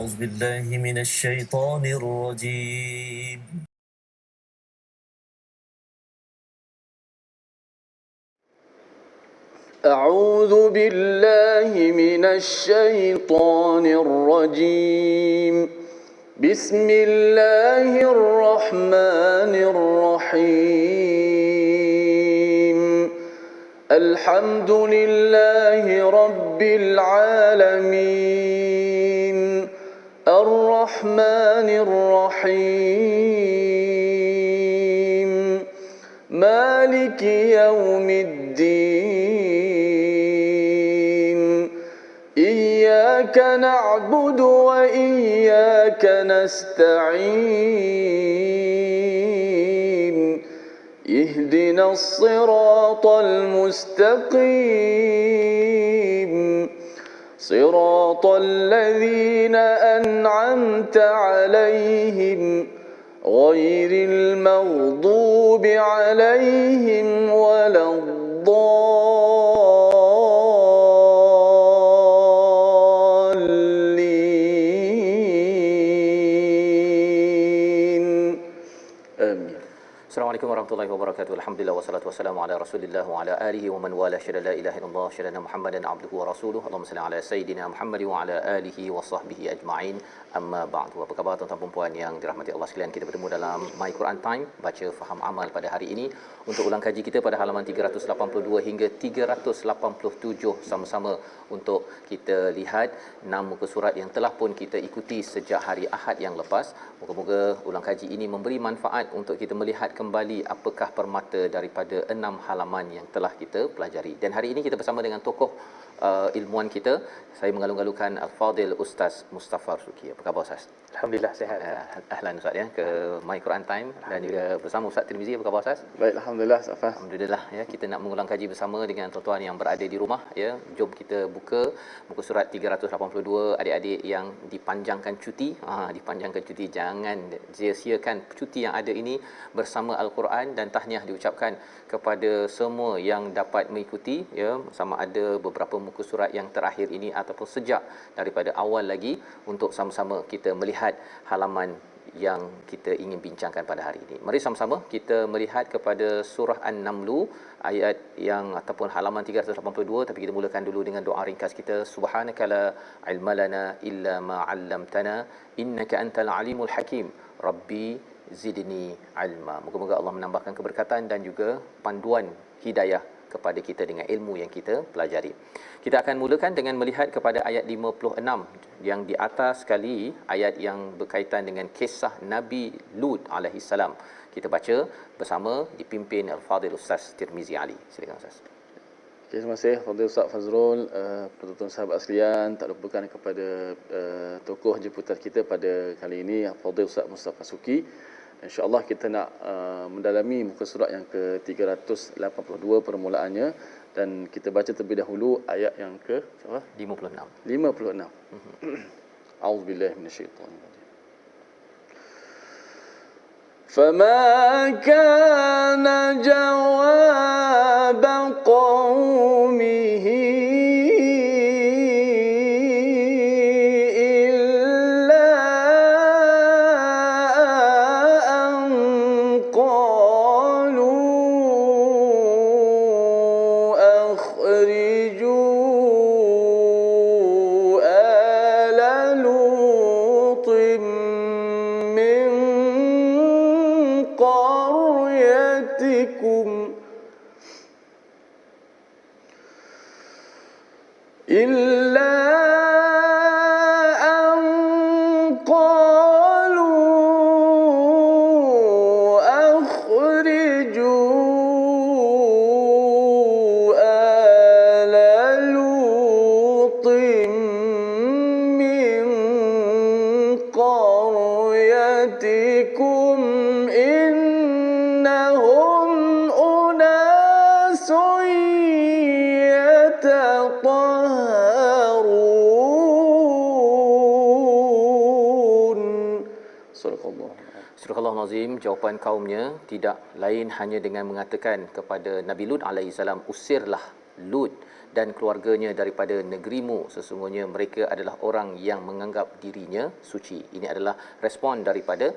أعوذ بالله من الشيطان الرجيم. أعوذ بالله من الشيطان الرجيم. بسم الله الرحمن الرحيم. الحمد لله رب العالمين الرحمن الرحيم مالك يوم الدين إياك نعبد وإياك نستعين اهدنا الصراط المستقيم صراط الذين أنعمت عليهم غير المغضوب عليهم ولا الضالين آمين. Assalamualaikum warahmatullahi wabarakatuh. Alhamdulillah wassalatu wassalamu ala Rasulillah wa ala alihi wa man wala syada la ilaha illallah syada Muhammadan abduhu wa rasuluhu. Allahumma salli ala sayidina Muhammad wa ala alihi wa sahbihi ajma'in. Amma ba'du. Apa khabar tuan-tuan dan puan yang dirahmati Allah sekalian? Kita bertemu dalam My Quran Time, baca faham amal pada hari ini untuk ulang kaji kita pada halaman 382 hingga 387 sama-sama untuk kita lihat 6 muka surat yang telah pun kita ikuti sejak hari Ahad yang lepas. Moga-moga ulang kaji ini memberi manfaat untuk kita melihat kembali apakah permata daripada 6 halaman yang telah kita pelajari. Dan hari ini kita bersama dengan tokoh ilmuwan kita. Saya mengalung-alungkan Al-Fadil Ustaz Mustafa Suki. Apa khabar Ustaz? Alhamdulillah sihat. Ahlan Ustaz ya ke My Quran Time dan juga bersama Ustaz Tirmizi. Apa khabar Ustaz? Baik, alhamdulillah Safa. Alhamdulillah ya, kita nak mengulang kaji bersama dengan tuan-tuan yang berada di rumah ya. Jom kita buka muka surat 382. Adik-adik yang dipanjangkan cuti, dipanjangkan cuti, jangan sia-siakan cuti yang ada ini bersama Al-Quran, dan tahniah diucapkan kepada semua yang dapat mengikuti ya, sama ada beberapa muka surat yang terakhir ini ataupun sejak daripada awal lagi, untuk sama-sama kita melihat halaman yang kita ingin bincangkan pada hari ini. Mari sama-sama kita melihat kepada surah An-Naml ayat yang ataupun halaman 382, tapi kita mulakan dulu dengan doa ringkas kita. Subhanaka la ilma lana illa ma 'allamtana innaka antal alimul hakim. Rabbi zidni ilma. Moga-moga Allah menambahkan keberkatan dan juga panduan hidayah kepada kita dengan ilmu yang kita pelajari. Kita akan mulakan dengan melihat kepada ayat 56 yang di atas sekali, ayat yang berkaitan dengan kisah Nabi Lut alaihi salam. Kita baca bersama dipimpin Al-Fadil Ustaz Tirmizi Ali. Silakan Ustaz. Okay, terima kasih Fadil Ustaz Fazrul, penonton sahabat sekalian. Tak lupakan kepada tokoh jemputan kita pada kali ini Fadil Ustaz Mustafa Suki. InsyaAllah kita nak mendalami muka surat yang ke-382 permulaannya, dan kita baca terlebih dahulu ayat yang ke 56. 56. A'udzubillahi minasyaitanir rajim. Fama kana jawab qaumihi Jawapan kaumnya tidak lain hanya dengan mengatakan kepada Nabi Lut alaihi salam, usirlah Lut dan keluarganya daripada negerimu, sesungguhnya mereka adalah orang yang menganggap dirinya suci. Ini adalah respon daripada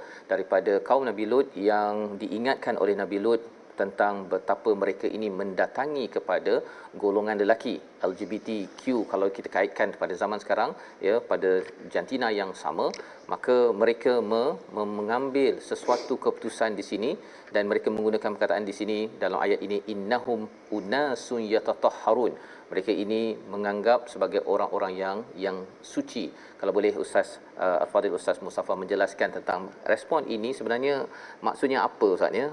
kaum Nabi Lut yang diingatkan oleh Nabi Lut tentang betapa mereka ini mendatangi kepada golongan lelaki LGBTQ. Kalau kita kaitkan pada zaman sekarang, ya, pada jantina yang sama, maka mereka mengambil sesuatu keputusan di sini, dan mereka menggunakan perkataan di sini dalam ayat ini, innahum unasun yatatahharun. Mereka ini menganggap sebagai orang-orang yang suci. Kalau boleh Ustaz Al-Fadhil Ustaz Mustafa menjelaskan tentang respon ini, sebenarnya maksudnya apa Ustaz ya,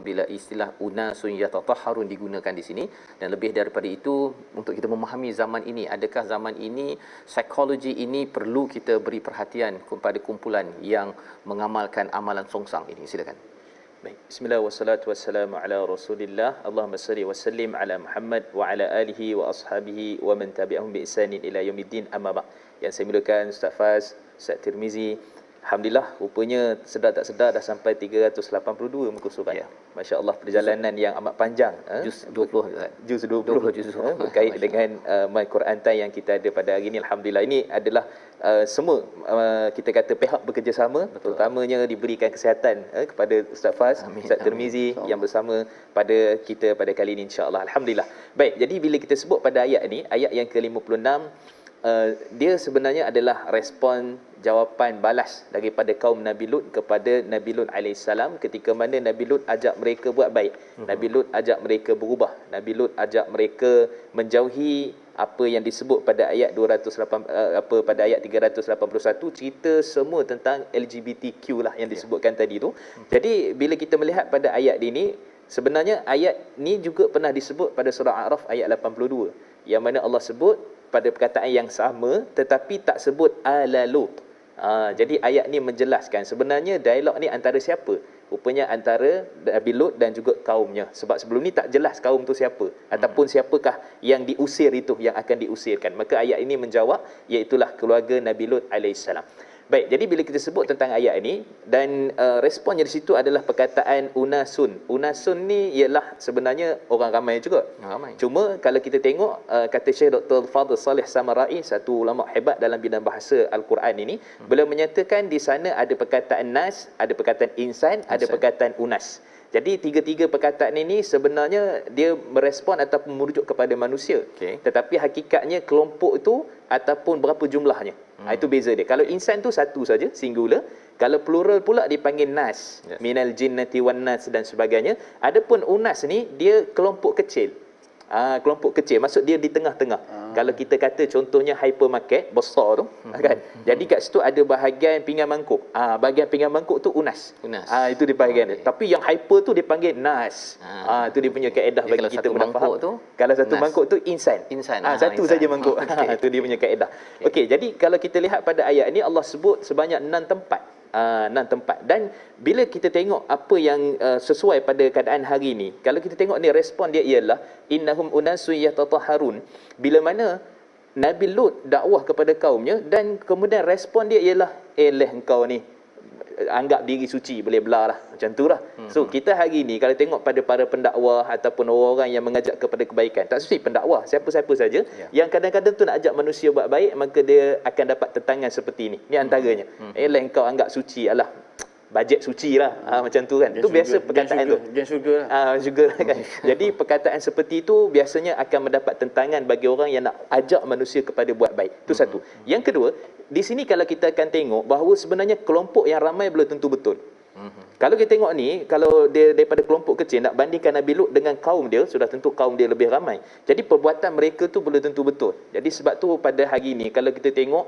bila istilah unasun yatatahharun digunakan di sini, dan lebih daripada itu untuk kita memahami zaman ini, adakah zaman ini psikologi ini perlu kita beri perhatian kepada kumpulan yang mengamalkan amalan songsang ini? Silakan. Baik, bismillah wassalatu wassalamu ala Rasulillah. Allahumma salli wa sallim ala Muhammad wa ala alihi wa ashabihi wa man tabi'ahum bi ihsanin ila yaumiddin, amma ba'd. Yang saya muliakan Ustaz Faz, Ustaz Tirmizi, alhamdulillah rupanya sedar tak sedar dah sampai 382 muka surat. Ya. Masya-Allah, perjalanan yang amat panjang. Juz 20 juz 20 berkait dengan My Quran Time yang kita ada pada hari ini. Alhamdulillah, ini adalah semua kita kata pihak bekerjasama. Betul. Terutamanya diberikan kesihatan kepada Ustaz Faz, Ustaz Tirmizi yang bersama pada kita pada kali ini, insya-Allah. Alhamdulillah. Baik, jadi bila kita sebut pada ayat ini, ayat yang ke-56, dia sebenarnya adalah respon jawapan balas daripada kaum Nabi Lut kepada Nabi Lut alaihissalam, ketika mana Nabi Lut ajak mereka buat baik. Nabi Lut ajak mereka berubah. Nabi Lut ajak mereka menjauhi apa yang disebut pada ayat 381, cerita semua tentang LGBTQ lah yang disebutkan tadi tu. Jadi bila kita melihat pada ayat ini, sebenarnya ayat ni juga pernah disebut pada surah A'raf ayat 82, yang mana Allah sebut pada perkataan yang sama tetapi tak sebut ala Lut. Jadi ayat ni menjelaskan sebenarnya dialog ni antara siapa? Rupanya antara Nabi Lut dan juga kaumnya. Sebab sebelum ni tak jelas kaum tu siapa ataupun siapakah yang diusir itu, yang akan diusirkan. Maka ayat ini menjawab, iaitulah keluarga Nabi Lut alaihissalam. Baik, jadi bila kita sebut tentang ayat ini, dan responnya di situ adalah perkataan unasun. Unasun ni ialah sebenarnya orang ramai juga. Ramai. Cuma kalau kita tengok kata Syekh Dr. Fadhil Salih Samarai, satu ulama hebat dalam bidang bahasa Al-Quran ini, beliau menyatakan di sana ada perkataan nas, ada perkataan insan, ada perkataan unas. Jadi tiga-tiga perkataan ini sebenarnya dia merespon ataupun merujuk kepada manusia. Tetapi hakikatnya kelompok itu ataupun berapa jumlahnya. Itu beza dia. Kalau insan tu satu saja, singular. Kalau plural pula dipanggil nas. Minal jinnati wan nas dan sebagainya. Adapun unas ni dia kelompok kecil. Kelompok kecil, maksud dia di tengah-tengah. Kalau kita kata contohnya hypermarket besar tu, kan. Jadi kat situ ada bahagian pinggan mangkuk. Bahagian pinggan mangkuk tu unas. Itu dia bahagian dia. Tapi yang hyper tu dipanggil nas. Itu dia punya kaedah bagi kita mudah faham. Kalau satu nas. Mangkuk tu insan. Satu insan. saja mangkuk. Itu dia punya kaedah. Okey, jadi kalau kita lihat pada ayat ni, Allah sebut sebanyak 6 tempat. 6 tempat. Dan bila kita tengok apa yang sesuai pada keadaan hari ini, kalau kita tengok ni respon dia ialah innahum unasun yatatahharun. Bila mana Nabi Lut dakwah kepada kaumnya, dan kemudian respon dia ialah leh engkau ni anggap diri suci, boleh belah lah, macam tu lah. So kita hari ni kalau tengok pada para pendakwah ataupun orang-orang yang mengajak kepada kebaikan, tak sesuai pendakwah, siapa-siapa saja yang kadang-kadang tu nak ajak manusia buat baik, maka dia akan dapat tentangan seperti ini. Ni antaranya. Lah engkau anggap suci, alah bajet suci lah, macam tu kan. Itu biasa perkataan tu. Gen syurga lah. Syurga lah kan. Jadi perkataan seperti itu biasanya akan mendapat tentangan bagi orang yang nak ajak manusia kepada buat baik. Itu satu. Yang kedua, di sini kalau kita akan tengok bahawa sebenarnya kelompok yang ramai belum tentu betul. Kalau kita tengok ni, kalau dia daripada kelompok kecil nak bandingkan Nabi Lut dengan kaum dia, sudah tentu kaum dia lebih ramai. Jadi perbuatan mereka tu belum tentu betul. Jadi sebab tu pada hari ni kalau kita tengok,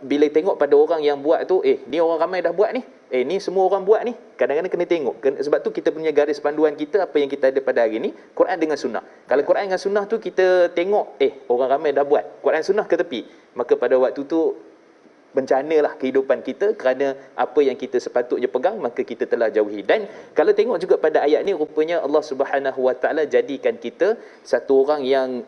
bila tengok pada orang yang buat tu, ni orang ramai dah buat ni, ni semua orang buat ni, kadang-kadang kena tengok. Sebab tu kita punya garis panduan kita, apa yang kita ada pada hari ni, Quran dengan sunnah. Kalau Quran dengan sunnah tu kita tengok, orang ramai dah buat, Quran sunnah ke tepi, maka pada waktu tu bencanalah kehidupan kita, kerana apa yang kita sepatutnya pegang maka kita telah jauhi. Dan kalau tengok juga pada ayat ni, rupanya Allah Subhanahu Wa Taala jadikan kita satu orang yang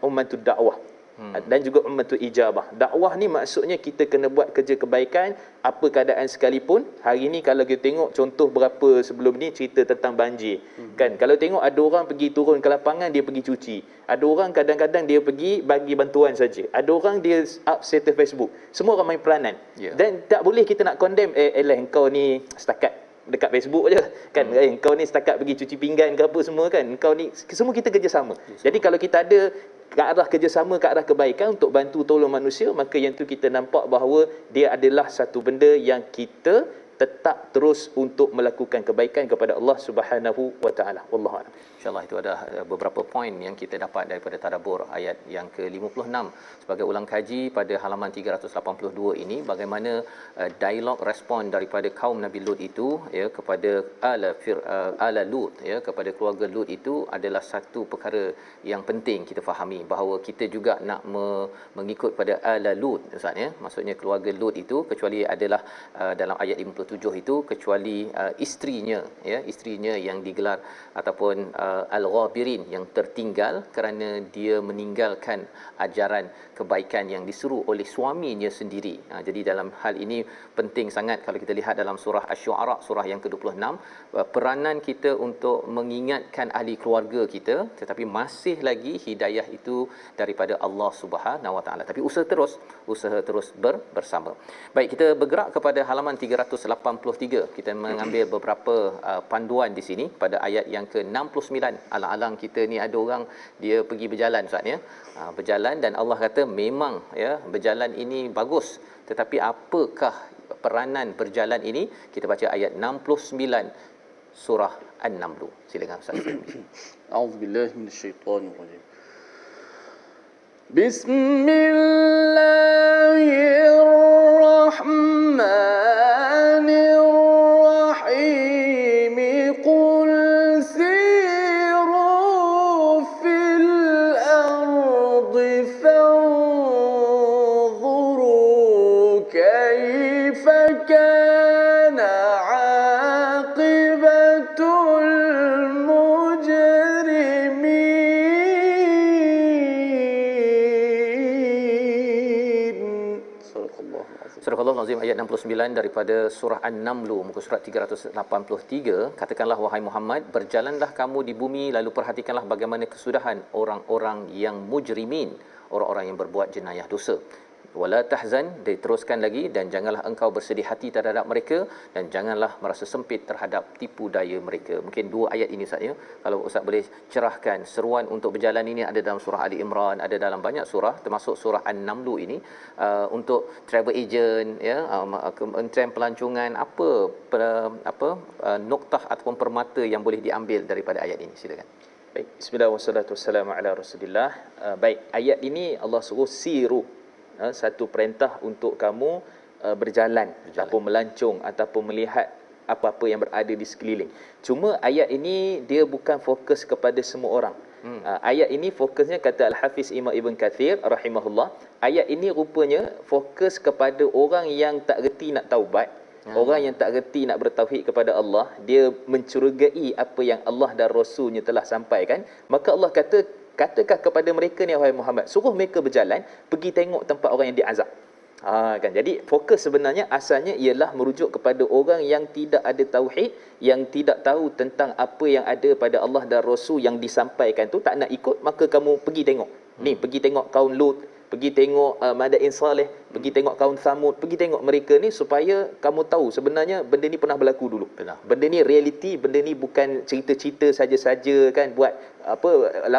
umatud dakwah. dan juga ummatul ijabah. Dakwah ni maksudnya kita kena buat kerja kebaikan apa keadaan sekalipun. Hari ni kalau kita tengok contoh berapa sebelum ni cerita tentang banjir. Kan kalau tengok ada orang pergi turun ke lapangan, dia pergi cuci. Ada orang kadang-kadang dia pergi bagi bantuan saja. Ada orang dia up status Facebook. Semua orang main peranan. Dan tak boleh kita nak condemn engkau ni setakat dekat Facebook je kan, kau ni setakat pergi cuci pinggan ke apa semua kan, kau ni semua kita kerjasama. Jadi kalau kita ada ke arah kerjasama, ke arah kebaikan untuk bantu tolong manusia, maka yang tu kita nampak bahawa dia adalah satu benda yang kita tetap terus untuk melakukan kebaikan kepada Allah Subhanahu wa taala. Wallahu a'lam. InsyaAllah itu ada beberapa poin yang kita dapat daripada tadabbur ayat yang ke-56 sebagai ulang kaji pada halaman 382 ini, bagaimana dialog respon daripada kaum Nabi Lut itu ya kepada ala Lut ya, kepada keluarga Lut itu adalah satu perkara yang penting kita fahami, bahawa kita juga nak mengikut pada ala Lut Ustaz ya. Maksudnya keluarga Lut itu kecuali adalah dalam ayat 57 itu kecuali isterinya ya, isterinya yang digelar ataupun al-ghabirin yang tertinggal kerana dia meninggalkan ajaran kebaikan yang disuruh oleh suaminya sendiri. Jadi dalam hal ini penting sangat kalau kita lihat dalam surah Asy-Syu'ara surah yang ke-26, peranan kita untuk mengingatkan ahli keluarga kita, tetapi masih lagi hidayah itu daripada Allah Subhanahu Wa Taala. Tapi usaha terus bersama. Baik, kita bergerak kepada halaman 383. Kita mengambil beberapa panduan di sini pada ayat yang ke-69. Alang-alang kita ni ada orang dia pergi berjalan Ustaz ya. Berjalan dan Allah kata memang ya berjalan ini bagus, tetapi apakah peranan berjalan ini? Kita baca ayat 69 surah An-Naml. Silakan Ustaz. A'udzubillahi minasyaitonir rajim. Bismillahirrahmanirrahim. Qul siru fil ardi fanzuru kaifa kana aqibatul Surah Al-Azim ayat 69 daripada surah An-Naml muka surat 383. Katakanlah wahai Muhammad, berjalanlah kamu di bumi lalu perhatikanlah bagaimana kesudahan orang-orang yang mujrimin, orang-orang yang berbuat jenayah dosa. Wala tahzan, diteruskan lagi, dan janganlah engkau bersedih hati terhadap mereka dan janganlah merasa sempit terhadap tipu daya mereka. Mungkin dua ayat ini Ustaz ya, kalau Ustaz boleh cerahkan seruan untuk berjalan ini ada dalam surah Ali Imran, ada dalam banyak surah termasuk surah An-Naml ini. Untuk travel agent ya, Kementerian Pelancongan, apa noktah ataupun permata yang boleh diambil daripada ayat ini? Silakan. Baik, bismillah wassalatu wassalamu ala Rasulillah. Baik, ayat ini Allah suruh siru, satu perintah untuk kamu berjalan ataupun melancong ataupun melihat apa-apa yang berada di sekeliling. Cuma ayat ini dia bukan fokus kepada semua orang. Ayat ini fokusnya, kata Al-Hafiz Imam Ibn Kathir rahimahullah, ayat ini rupanya fokus kepada orang yang tak reti nak taubat, orang yang tak reti nak bertauhid kepada Allah, dia mencurigai apa yang Allah dan Rasulnya telah sampaikan. Maka Allah katakan kepada mereka ni wahai Muhammad, suruh mereka berjalan pergi tengok tempat orang yang diazab. Kan, jadi fokus sebenarnya asalnya ialah merujuk kepada orang yang tidak ada tauhid, yang tidak tahu tentang apa yang ada pada Allah dan Rasul yang disampaikan tu, tak nak ikut, maka kamu pergi tengok. Ni pergi tengok kaum Lut, pergi tengok Madain Saleh, pergi tengok kaum Samud, pergi tengok mereka ni supaya kamu tahu sebenarnya benda ni pernah berlaku dulu. Benda ni realiti, benda ni bukan cerita-cerita saja-saja kan, buat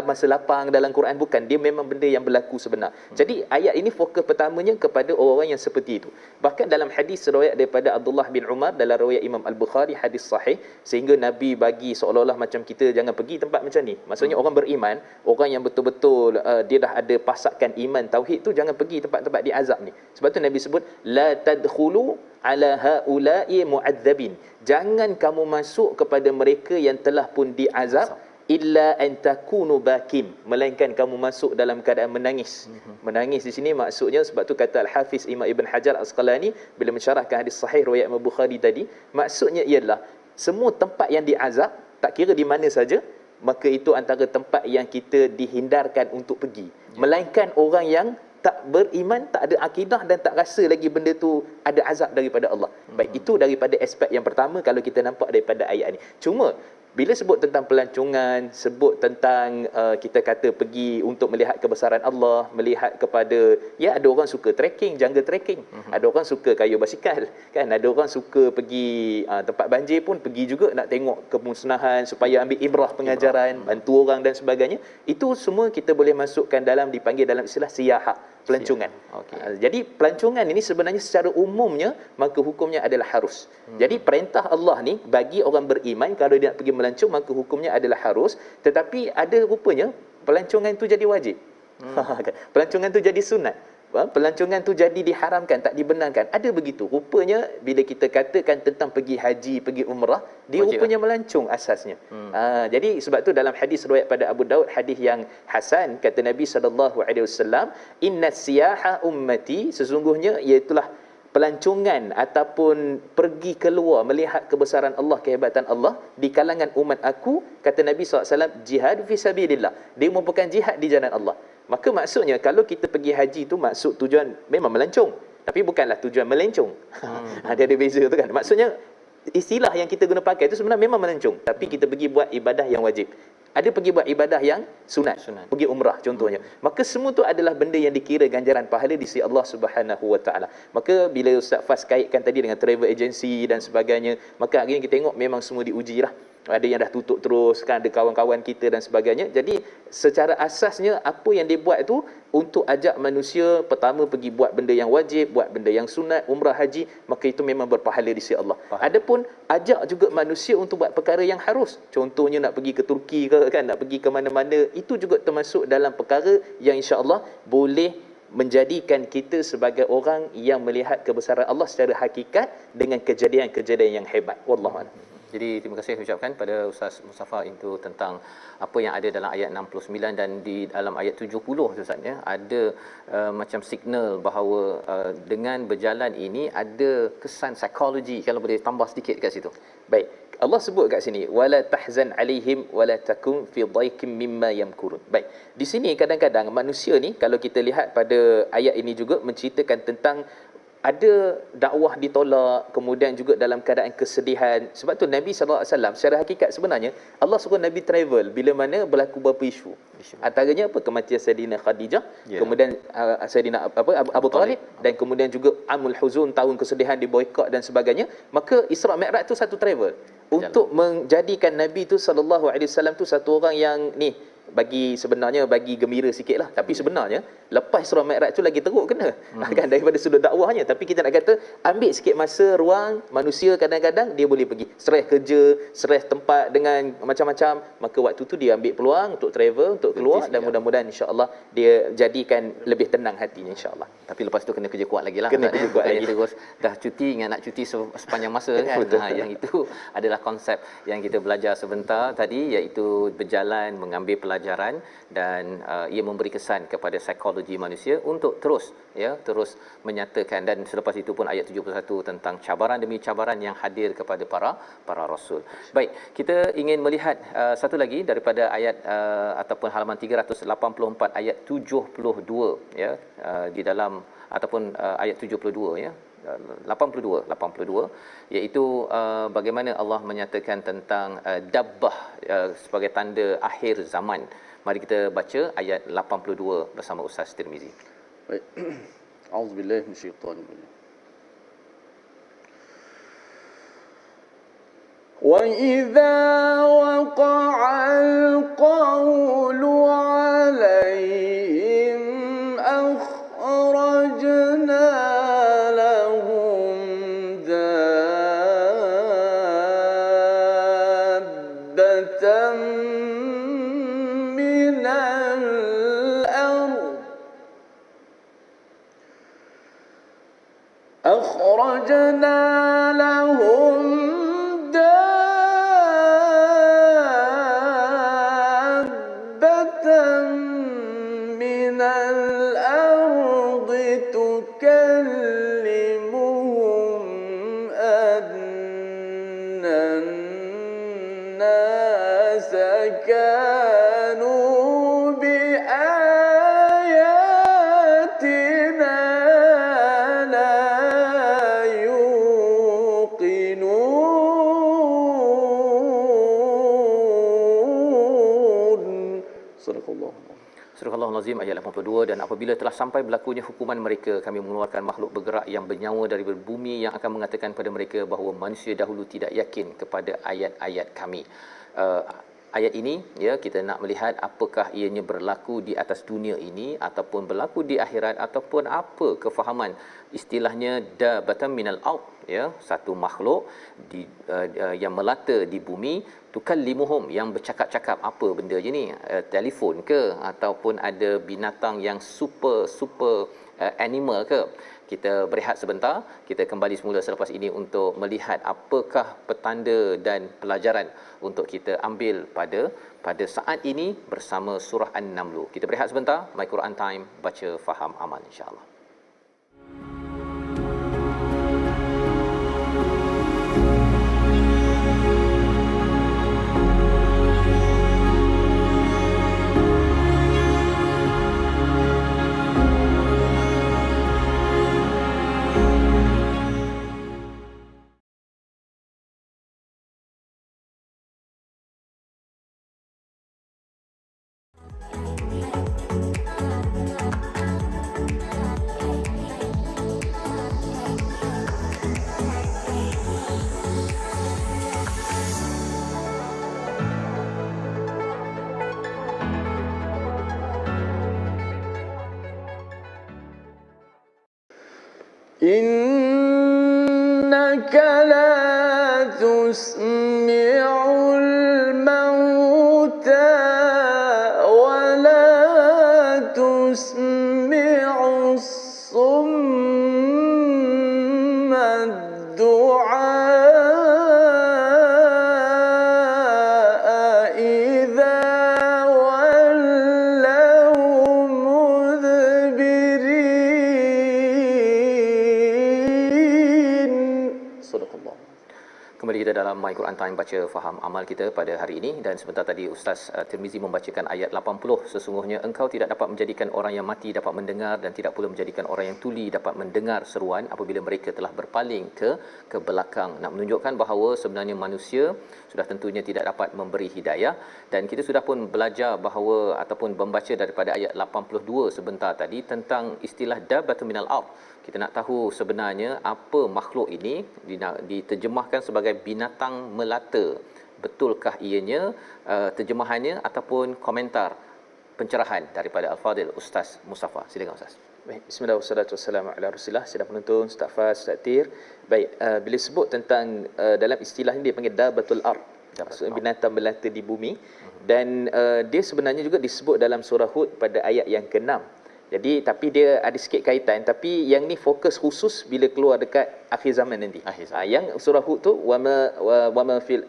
masa lapang dalam Quran, bukan, dia memang benda yang berlaku sebenar. Jadi ayat ini fokus pertamanya kepada orang-orang yang seperti itu. Bahkan dalam hadis riwayat daripada Abdullah bin Umar dalam riwayat Imam Al-Bukhari, hadis sahih, sehingga Nabi bagi seolah-olah macam kita jangan pergi tempat macam ni. Maksudnya orang beriman, orang yang betul-betul dia dah ada pasakan iman tauhid tu, jangan pergi tempat-tempat diazab ni. Sebab tu Nabi sebut la tadkhulu ala haula'i mu'adzabin, jangan kamu masuk kepada mereka yang telah pun diazab, illa an takunu bakin, melainkan kamu masuk dalam keadaan menangis. Menangis di sini maksudnya, sebab tu kata Al-Hafiz Imam Ibn Hajar Asqalani bila mensyarahkan hadis sahih riwayat Imam Bukhari tadi, maksudnya ialah semua tempat yang diazab, tak kira di mana saja, maka itu antara tempat yang kita dihindarkan untuk pergi. Melainkan orang yang tak beriman, tak ada akidah dan tak rasa lagi benda tu ada azab daripada Allah. Baik, itu daripada aspek yang pertama kalau kita nampak daripada ayat ni. Cuma bila sebut tentang pelancongan, sebut tentang kita kata pergi untuk melihat kebesaran Allah, melihat kepada, ya ada orang suka trekking, jungle trekking, ada orang suka kayuh basikal, kan, ada orang suka pergi tempat banjir pun pergi juga nak tengok kemusnahan supaya ambil ibrah pengajaran, bantu orang dan sebagainya. Itu semua kita boleh masukkan dalam, dipanggil dalam istilah siyahah, pelancongan. Jadi pelancongan ini sebenarnya secara umumnya maka hukumnya adalah harus. Jadi perintah Allah ni bagi orang beriman, kalau dia nak pergi melancong maka hukumnya adalah harus, tetapi ada rupanya pelancongan tu jadi wajib. Pelancongan tu jadi sunat. Pelancongan tu jadi diharamkan, tak dibenarkan. Ada begitu. Rupanya bila kita katakan tentang pergi haji, pergi umrah, dia wajib rupanya melancong asasnya. Jadi sebab tu dalam hadis riwayat pada Abu Daud, hadis yang hasan, kata Nabi SAW, inna siyaha ummati, sesungguhnya iaitulah pelancongan ataupun pergi keluar melihat kebesaran Allah, kehebatan Allah di kalangan umat aku, kata Nabi SAW, jihad fi sabilillah. Dia merupakan jihad di jalan Allah. Maka maksudnya kalau kita pergi haji tu maksud tujuan memang melancong, tapi bukanlah tujuan melencong. Dia ada beza tu kan. Maksudnya istilah yang kita guna pakai itu sebenarnya memang melancong, tapi kita pergi buat ibadah yang wajib. Ada pergi buat ibadah yang sunat. Pergi umrah contohnya. Maka semua tu adalah benda yang dikira ganjaran pahala di sisi Allah Subhanahu Wa Taala. Maka bila Ustaz Fas kaitkan tadi dengan travel agency dan sebagainya, maka akhirnya kita tengok memang semua diuji lah. Ada yang dah tutup terus, kan, ada kawan-kawan kita dan sebagainya. Jadi secara asasnya apa yang dia buat tu untuk ajak manusia pertama pergi buat benda yang wajib, buat benda yang sunat, umrah, haji, maka itu memang berpahala di sisi Allah. Adapun ajak juga manusia untuk buat perkara yang harus, contohnya nak pergi ke Turki ke, kan, nak pergi ke mana-mana, itu juga termasuk dalam perkara yang insya-Allah boleh menjadikan kita sebagai orang yang melihat kebesaran Allah secara hakikat dengan kejadian-kejadian yang hebat. Wallahu a'lam. Jadi terima kasih ucapkan pada Ustaz Mustafa itu tentang apa yang ada dalam ayat 69 dan di dalam ayat 70 Ustaz ya, ada macam signal bahawa dengan berjalan ini ada kesan psikologi, kalau boleh tambah sedikit kat situ. Baik, Allah sebut kat sini wala tahzan alaihim wala takum fi dhaikim mimma yamkurun. Baik, di sini kadang-kadang manusia ni kalau kita lihat pada ayat ini juga menceritakan tentang ada dakwah ditolak, kemudian juga dalam keadaan kesedihan. Sebab tu Nabi SAW secara hakikat sebenarnya Allah suruh Nabi travel bila mana berlaku beberapa isu. Antaranya apa? Kematian Sayyidina Khadijah, kemudian Sayyidina Abu Talib, dan kemudian juga Amul Huzun, tahun kesedihan, diboikot dan sebagainya. Maka Isra Mi'raj tu satu travel untuk menjadikan Nabi tu SAW tu satu orang yang ni sebenarnya bagi gembira sikitlah, tapi sebenarnya lepas Surah Mi'raj tu lagi teruk kena kan daripada sudut dakwahnya. Tapi kita nak kata ambil sikit masa ruang, manusia kadang-kadang dia boleh pergi stres kerja, stres tempat dengan macam-macam, maka waktu tu dia ambil peluang untuk travel, untuk keluar, dan mudah-mudahan insya-Allah dia jadikan lebih tenang hatinya insya-Allah. Tapi lepas tu kena kerja kuat lagi lah. Kena kerja kuat lagi. Terus dah cuti ingat nak cuti sepanjang masa kan. Yang itu adalah konsep yang kita belajar sebentar tadi, iaitu berjalan, mengambil pelajaran, dan ia memberi kesan kepada psikologi manusia untuk terus menyatakan. Dan selepas itu pun ayat 71 tentang cabaran demi cabaran yang hadir kepada para rasul. Baik, kita ingin melihat satu lagi daripada ayat ataupun halaman 384 ayat 72 di dalam ataupun ayat 72 82 iaitu bagaimana Allah menyatakan tentang dabbah sebagai tanda akhir zaman. Mari kita baca ayat 82 bersama Ustaz Tirmizi. Baik. Auzubillahi minasyaitanir rajim. Wa idza waqa'al qawlu 'alaihim akhrajna lahum dabbatan minal ardh akhrajna lahum كانوا بآياتنا لا يوقنون. صدق الله. Surah Al-Nazim ayat 82, dan apabila telah sampai berlakunya hukuman mereka, kami mengeluarkan makhluk bergerak yang bernyawa dari bumi yang akan mengatakan kepada mereka bahawa manusia dahulu tidak yakin kepada ayat-ayat kami. Ayat ini ya, kita nak melihat apakah ianya berlaku di atas dunia ini ataupun berlaku di akhirat, ataupun apa kefahaman istilahnya dabatan minal ard, ya, satu makhluk yang melata di bumi, tukallimuhum, yang bercakap-cakap. Apa benda je ni? Telefon ke, ataupun ada binatang yang super animal ke? Kita berehat sebentar, kita kembali semula selepas ini untuk melihat apakah petanda dan pelajaran untuk kita ambil pada saat ini bersama surah An-Naml. Kita berehat sebentar, My Quran Time, baca, faham, amal, insya-Allah. إنك لا تسمع الموتى ولا تسمع الصم الدعاء إذا ولوا مدبرين. صدق الله. Kembali kita dalam My Quran Time, baca, faham, amal kita pada hari ini. Dan sebentar tadi Ustaz Tirmizi membacakan ayat 80. Sesungguhnya engkau tidak dapat menjadikan orang yang mati dapat mendengar, dan tidak pula menjadikan orang yang tuli dapat mendengar seruan apabila mereka telah berpaling ke belakang. Nak menunjukkan bahawa sebenarnya manusia sudah tentunya tidak dapat memberi hidayah. Dan kita sudah pun belajar bahawa ataupun membaca daripada ayat 82 sebentar tadi tentang istilah dabatu minal ard. Kita nak tahu sebenarnya apa makhluk ini, diterjemahkan sebagai binatang melata. Betulkah ianya? Terjemahannya ataupun komentar pencerahan daripada Al-Fadil Ustaz Mustafa. Silakan Ustaz. Baik, bismillah wassalatu wassalamu ala Rasulillah. Sedang penonton, Ustaz Faz, Ustaz Tir. Baik, bila sebut tentang dalam istilah ini dia panggil dabatul ard. Maksudnya binatang melata di bumi. Dan dia sebenarnya juga disebut dalam surah Hud pada ayat yang ke-6. Jadi tapi dia ada sikit kaitan, tapi yang ni fokus khusus bila keluar dekat akhir zaman nanti. Yang surah Hud tu wama fil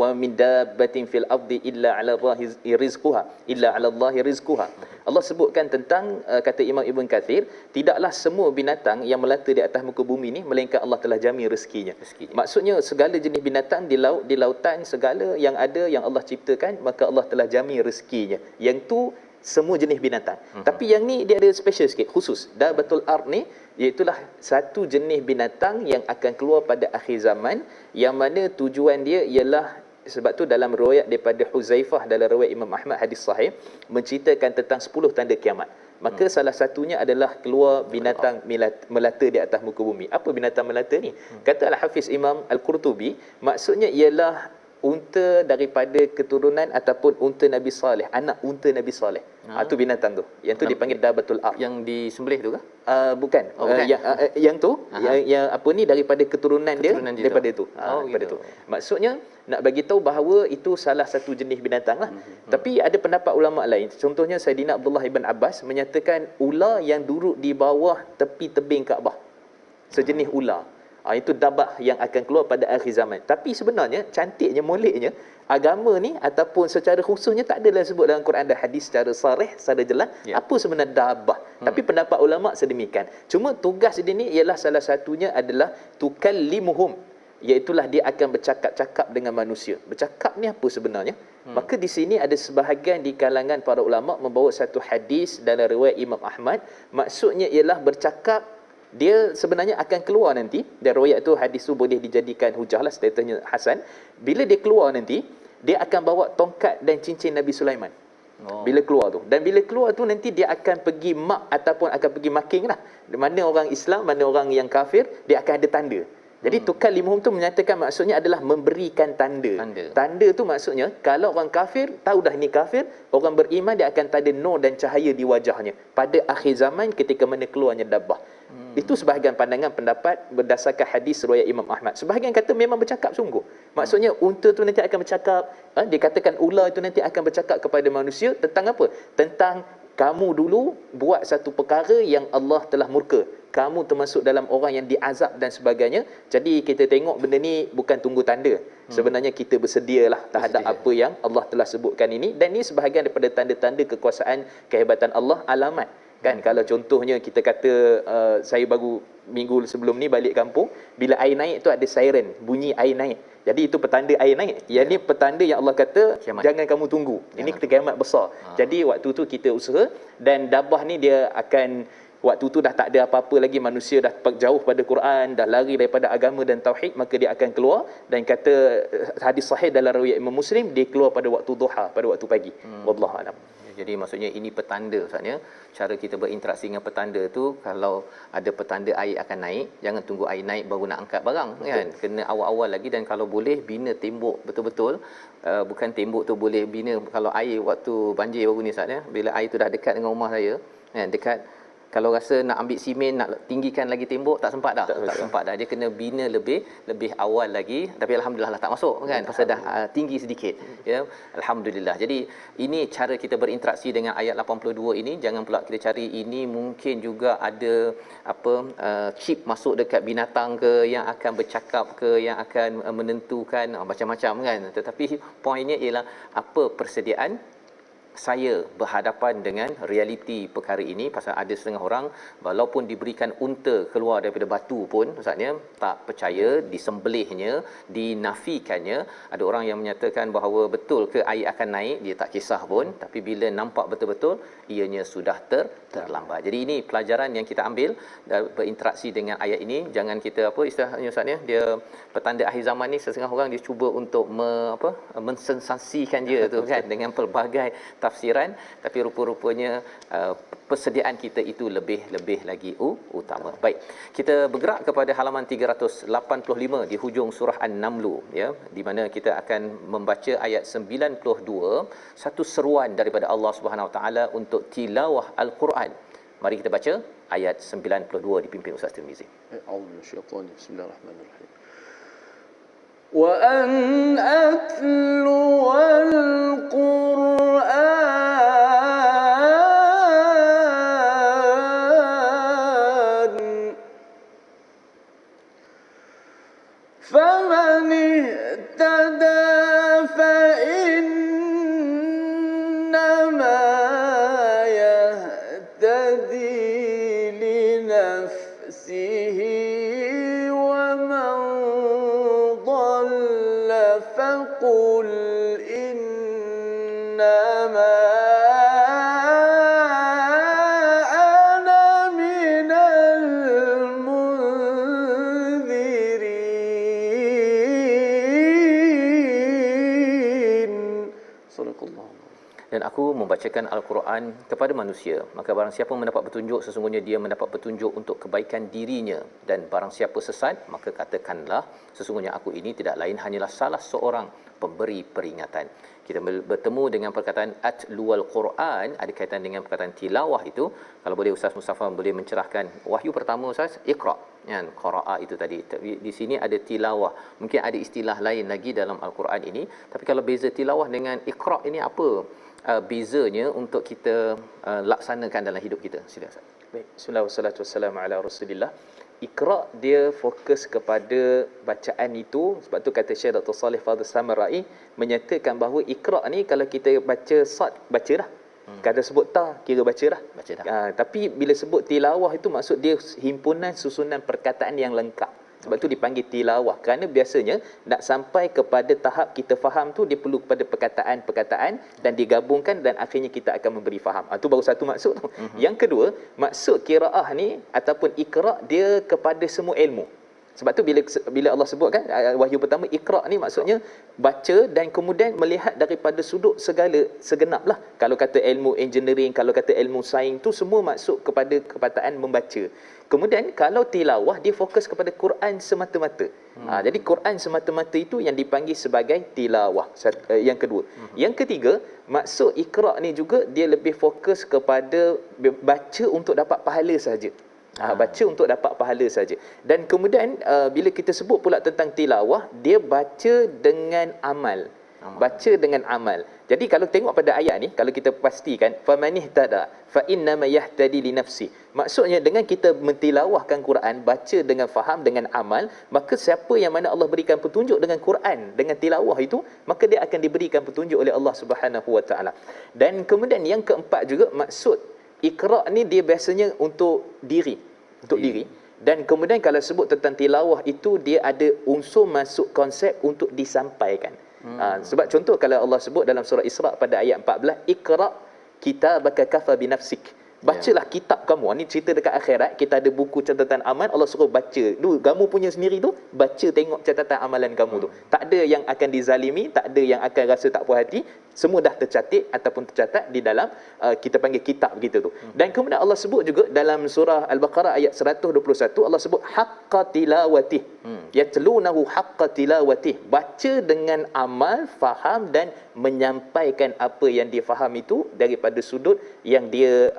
wa min dabbatin fil ardi illa 'ala Allahi rizquha illa 'ala Allahi rizquha. Allah sebutkan tentang kata Imam Ibn Kathir, tidaklah semua binatang yang melata di atas muka bumi ni melainkan Allah telah jamin rezekinya. Maksudnya segala jenis binatang di laut, di lautan, segala yang ada yang Allah ciptakan, maka Allah telah jamin rezekinya. Yang tu semua jenis binatang. Tapi yang ni dia ada special sikit, khusus. Dabatul ard ni iaitulah satu jenis binatang yang akan keluar pada akhir zaman, yang mana tujuan dia ialah, sebab tu dalam riwayat daripada Huzaifah dalam riwayat Imam Ahmad hadis sahih menceritakan tentang 10 tanda kiamat. Maka salah satunya adalah keluar binatang melata di atas muka bumi. Apa binatang melata ni? Kata Al-Hafiz Imam Al-Qurtubi, maksudnya ialah unta daripada keturunan ataupun unta Nabi Saleh, anak unta Nabi Saleh. Itu binatang tu. Yang tu dipanggil dabatul ard. Yang disembelih tu ke? Bukan. Bukan. Yang tu yang apa ni daripada keturunan dia daripada tu. Daripada gitu. tu. Maksudnya nak bagi tahu bahawa itu salah satu jenis binatang lah. Tapi ada pendapat ulama lain. Contohnya Saidina Abdullah ibn Abbas menyatakan ular yang duduk di bawah tepi tebing Kaabah. Sejenis ular. Itu dabah yang akan keluar pada akhir zaman. Tapi sebenarnya cantiknya, moleknya, agama ni ataupun secara khususnya tak adalah sebut dalam Quran dan hadis secara sarih, secara jelas apa sebenarnya dabah. Tapi pendapat ulama sedemikian. Cuma tugas dia ni ialah salah satunya adalah tukallimuhum, iaitulah dia akan bercakap-cakap dengan manusia. Bercakap ni apa sebenarnya? Maka di sini ada sebahagian di kalangan para ulama membawa satu hadis dalam riwayat Imam Ahmad, maksudnya ialah bercakap dia sebenarnya akan keluar nanti. Dan riwayat tu, hadis tu boleh dijadikan hujah lah, statusnya hasan. Bila dia keluar nanti, dia akan bawa tongkat dan cincin Nabi Sulaiman. Bila keluar tu. Dan bila keluar tu nanti dia akan pergi mak ataupun akan pergi marking lah. Mana orang Islam, mana orang yang kafir, dia akan ada tanda. Jadi tukallimuhum tu menyatakan maksudnya adalah memberikan tanda. Tanda tu maksudnya kalau orang kafir tahu dah ni kafir, orang beriman dia akan tanda nur dan cahaya di wajahnya pada akhir zaman ketika mana keluarnya dabbah. Itu sebahagian pandangan pendapat berdasarkan hadis riwayat Imam Ahmad. Sebahagian kata memang bercakap sungguh. Maksudnya unta tu nanti akan bercakap, dikatakan ular itu nanti akan bercakap kepada manusia tentang apa? Tentang kamu dulu buat satu perkara yang Allah telah murka. Kamu termasuk dalam orang yang diazab dan sebagainya. Jadi kita tengok benda ni bukan tunggu tanda. Sebenarnya kita bersedialah terhadap apa yang Allah telah sebutkan ini. Dan ini sebahagian daripada tanda-tanda kekuasaan, kehebatan Allah, alamat. Kan kalau contohnya kita kata saya baru minggu sebelum ni balik kampung, bila air naik tu ada siren, bunyi air naik. Jadi itu petanda air naik. Yang ni petanda yang Allah kata kiamat. Jangan kamu tunggu. Ini kita kiamat besar. Jadi waktu tu kita usaha, dan dabbah ni dia akan, waktu tu dah tak ada apa-apa lagi, manusia dah jauh pada Quran, dah lari daripada agama dan tauhid, maka dia akan keluar. Dan kata hadis sahih dalam riwayat Imam Muslim, dia keluar pada waktu duha, pada waktu pagi. Wallahu a'lam. Jadi maksudnya ini petanda Ustaznya. Cara kita berinteraksi dengan petanda tu, kalau ada petanda air akan naik, jangan tunggu air naik baru nak angkat barang. Kan? Kena awal-awal lagi, dan kalau boleh bina tembok betul-betul. Bukan tembok tu boleh bina, kalau air waktu banjir baru ni Ustaznya, bila air tu dah dekat dengan rumah saya, kan, dekat, kalau rasa nak ambil simen, nak tinggikan lagi tembok, tak sempat dah. Tak sempat dah. Dia kena bina lebih awal lagi. Tapi alhamdulillah lah tak masuk kan. Pasal dah tinggi sedikit. Ya, alhamdulillah. Jadi ini cara kita berinteraksi dengan ayat 82 ini. Jangan pula kita cari ini mungkin juga ada chip masuk dekat binatang ke, yang akan bercakap ke, yang akan menentukan macam-macam kan. Tetapi poinnya ialah apa persediaan saya berhadapan dengan realiti perkara ini. Pasal ada setengah orang walaupun diberikan unta keluar daripada batu pun Ustaznya tak percaya, disembelihnya, dinafikannya. Ada orang yang menyatakan bahawa betul ke air akan naik, dia tak kisah pun, tapi bila nampak betul-betul ianya sudah terlambat. Jadi ini pelajaran yang kita ambil berinteraksi dengan ayat ini. Jangan kita istilahnya Ustaznya, dia petanda akhir zaman ni setengah orang dia cuba untuk mensensasikan dia tu kan dengan pelbagai tafsiran, tapi rupa-rupanya persediaan kita itu lebih lagi utama. Baik, kita bergerak kepada halaman 385 di hujung surah An-Naml, ya, di mana kita akan membaca ayat 92, satu seruan daripada Allah Subhanahu Wa Taala untuk tilawah Al-Quran. Mari kita baca ayat 92 dipimpin Ustaz Tirmizi. Bismillahirrahmanirrahim. وأن أتلو القرآن فمن اهتدى فإنما يهتدي لنفسه فقل إنما أنا من المنذرين. صدق الله. Dan aku membacakan Al-Quran kepada manusia, maka barang siapa mendapat petunjuk, sesungguhnya dia mendapat petunjuk untuk kebaikan dirinya, dan barang siapa sesat, maka katakanlah sesungguhnya aku ini tidak lain hanyalah salah seorang pemberi peringatan. Kita bertemu dengan perkataan atluwal Quran, ada kaitan dengan perkataan tilawah itu. Kalau boleh Ustaz Mustafa boleh mencerahkan wahyu pertama Ustaz, Iqra, kan, qara'a itu tadi. Di sini ada tilawah. Mungkin ada istilah lain lagi dalam Al-Quran ini, tapi kalau beza tilawah dengan Iqra ini apa bezanya untuk kita laksanakan dalam hidup kita? Sila Ustaz. Baik, bismillah wassalatu wassalamu ala Rasulillah. Iqra dia fokus kepada bacaan itu. Sebab tu kata Syekh Dr. Salih Fadhil Samarai menyatakan bahawa Iqra ni kalau kita baca sad, baca dah. Kalau sebut ta, kira baca dah. Tapi bila sebut tilawah itu maksud dia himpunan susunan perkataan yang lengkap. Sebab tu dipanggil tilawah, kerana biasanya nak sampai kepada tahap kita faham tu dia perlu kepada perkataan-perkataan dan digabungkan dan akhirnya kita akan memberi faham. Itu baru satu maksud tu. Yang kedua, maksud qiraah ni ataupun iqra' dia kepada semua ilmu. Sebab tu bila Allah sebut kan wahyu pertama iqra' ni maksudnya baca dan kemudian melihat daripada sudut segala segenaplah. Kalau kata ilmu engineering, kalau kata ilmu sains tu semua masuk kepada kepataan membaca. Kemudian kalau tilawah dia fokus kepada Quran semata-mata. Jadi Quran semata-mata itu yang dipanggil sebagai tilawah. Yang kedua. Yang ketiga, maksud iqra' ni juga dia lebih fokus kepada baca untuk dapat pahala saja. Baca untuk dapat pahala saja. Dan kemudian bila kita sebut pula tentang tilawah, dia baca dengan amal. Baca dengan amal. Jadi kalau tengok pada ayat ni, kalau kita pastikan famanihtada fa innama yahtadi li nafsi. Maksudnya dengan kita mentilawahkan Quran, baca dengan faham, dengan amal, maka siapa yang mana Allah berikan petunjuk dengan Quran, dengan tilawah itu, maka dia akan diberikan petunjuk oleh Allah Subhanahu Wa Taala. Dan kemudian yang keempat juga maksud Iqra' ni dia biasanya untuk diri, dan kemudian kalau sebut tentang tilawah itu dia ada unsur masuk konsep untuk disampaikan. Sebab contoh kalau Allah sebut dalam surah Isra pada ayat 14, Iqra' kitabaka kafa binafsik. Bacalah kitab kamu. Ini cerita dekat akhirat, kita ada buku catatan amal, Allah suruh baca. Kamu punya sendiri tu, baca tengok catatan amalan kamu tu. Tak ada yang akan dizalimi, tak ada yang akan rasa tak puas hati. Semua dah tercatat ataupun tercatat di dalam kita panggil kitab begitu tu. Dan kemudian Allah sebut juga dalam surah Al-Baqarah ayat 121, Allah sebut haqqa tilawatih. Yatlunahu haqqa tilawatih. Baca dengan amal, faham dan menyampaikan apa yang dia faham itu daripada sudut yang dia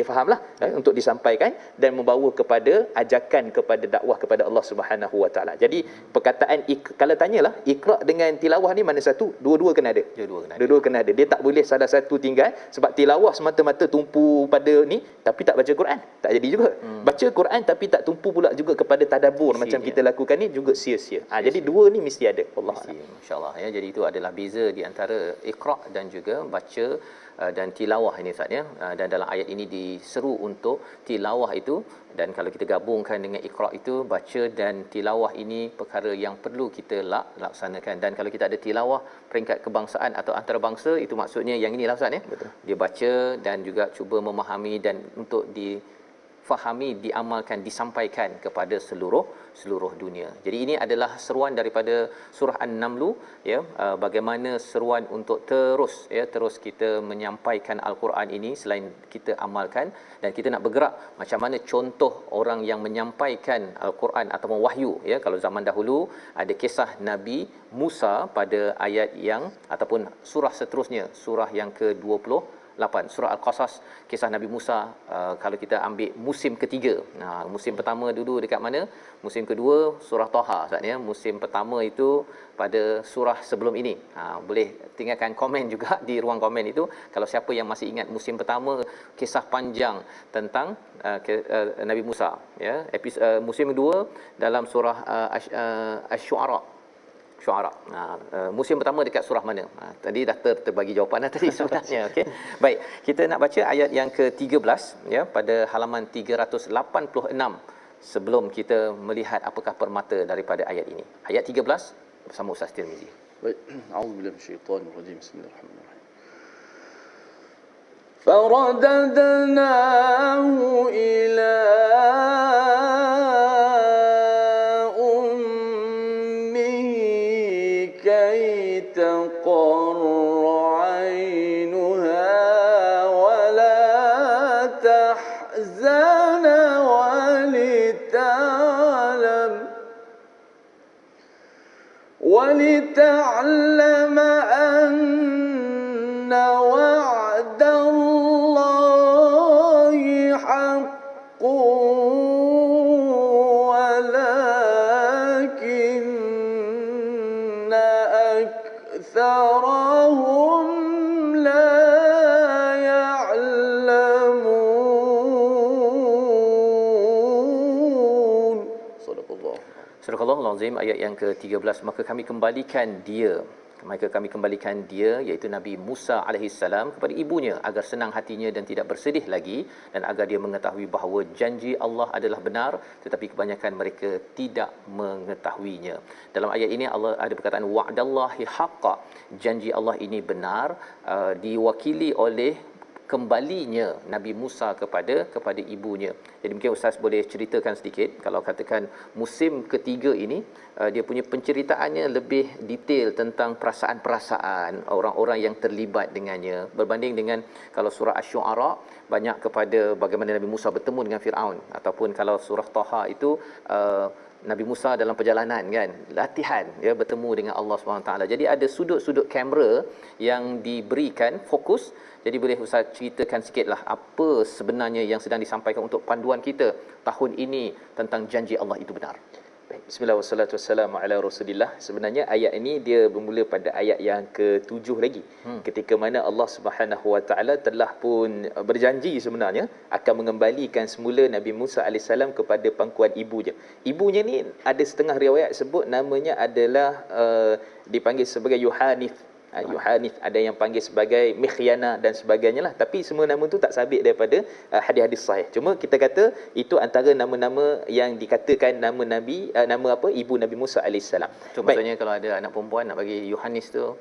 fahamlah untuk disampaikan dan membawa kepada ajakan kepada dakwah kepada Allah Subhanahu Wa Taala. Jadi perkataan kalau tanyalah Iqra' dengan tilawah ni mana satu? Dua-dua kena ada. Dua-dua kena ada. Dia tak boleh salah satu tinggal, sebab tilawah semata-mata tumpu pada ni tapi tak baca Quran, tak jadi juga. Baca Quran tapi tak tumpu pula juga kepada tadabbur macam kita lakukan ni juga sia-sia. Jadi dua ni mesti ada. Allah Masya-Allah ya. Jadi itu adalah beza di antara Iqra' dan juga baca dan tilawah ini Ustaz ya. Dan dalam ayat ini diseru untuk tilawah itu, dan kalau kita gabungkan dengan Iqra' itu, baca dan tilawah ini perkara yang perlu kita laksanakan. Dan kalau kita ada tilawah peringkat kebangsaan atau antarabangsa, itu maksudnya yang inilah Ustaz ya. Betul. Dia baca dan juga cuba memahami dan untuk difahami, diamalkan, disampaikan kepada seluruh dunia. Jadi ini adalah seruan daripada surah An-Naml ya, bagaimana seruan untuk terus kita menyampaikan Al-Quran ini selain kita amalkan, dan kita nak bergerak macam mana contoh orang yang menyampaikan Al-Quran ataupun wahyu ya. Kalau zaman dahulu ada kisah Nabi Musa pada ayat yang ataupun surah seterusnya, surah yang ke-28 surah Al-Qasas, kisah Nabi Musa. Kalau kita ambil musim ketiga, musim pertama dulu dekat mana, musim kedua surah Taha Ustaz ya. Musim pertama itu pada surah sebelum ini. Boleh tinggalkan komen juga di ruang komen itu kalau siapa yang masih ingat musim pertama, kisah panjang tentang Nabi Musa ya. Musim kedua dalam surah Asy-Syu'ara. Musim pertama dekat surah mana? Tadi dah terbagi jawapan dah tadi sebenarnya. Okey. Baik, kita nak baca ayat yang ke-13 ya, pada halaman 386 sebelum kita melihat apakah permata daripada ayat ini. Ayat 13 bersama Ustaz Tirmizi. Baik, a'udzubillahi minasyaitanir rajim. Bismillahirrahmanirrahim. فرددناه إلى تقر عينها ولا تحزن ولتعلم أن وعد الله حق ولكن أكثرهم لا يعلمون. Surah Al-Azim ayat yang ke-13, maka kami kembalikan dia maka kami kembalikan dia iaitu Nabi Musa alaihissalam kepada ibunya agar senang hatinya dan tidak bersedih lagi, dan agar dia mengetahui bahawa janji Allah adalah benar tetapi kebanyakan mereka tidak mengetahuinya. Dalam ayat ini Allah ada perkataan wa'dallahi haqqa, janji Allah ini benar, diwakili oleh kembalinya Nabi Musa kepada ibunya. Jadi mungkin Ustaz boleh ceritakan sedikit, kalau katakan musim ketiga ini dia punya penceritaannya lebih detail tentang perasaan-perasaan orang-orang yang terlibat dengannya, berbanding dengan kalau surah Asy-Syu'ara banyak kepada bagaimana Nabi Musa bertemu dengan Firaun, ataupun kalau surah Taha itu Nabi Musa dalam perjalanan kan, latihan ya bertemu dengan Allah SWT. Jadi ada sudut-sudut kamera yang diberikan fokus. Jadi boleh Ustaz ceritakan sikitlah apa sebenarnya yang sedang disampaikan untuk panduan kita tahun ini tentang janji Allah itu benar. Baik, bismillah wassalatu wassalamu ala Rasulillah. Sebenarnya ayat ini dia bermula pada ayat yang ke-7 lagi. Ketika mana Allah Subhanahu wa taala telah pun berjanji sebenarnya akan mengembalikan semula Nabi Musa alaihissalam kepada pangkuan ibunya. Ibunya ni ada setengah riwayat sebut namanya adalah dipanggil sebagai Yohanif. Yohanif, ada yang panggil sebagai Mikhyana dan sebagainya lah, tapi semua nama tu tak sabit daripada hadis-hadis sahih. Cuma kita kata itu antara nama-nama yang dikatakan nama Nabi, nama apa, ibu Nabi Musa alaihissalam. So, maksudnya kalau ada anak perempuan nak bagi Yohanes tu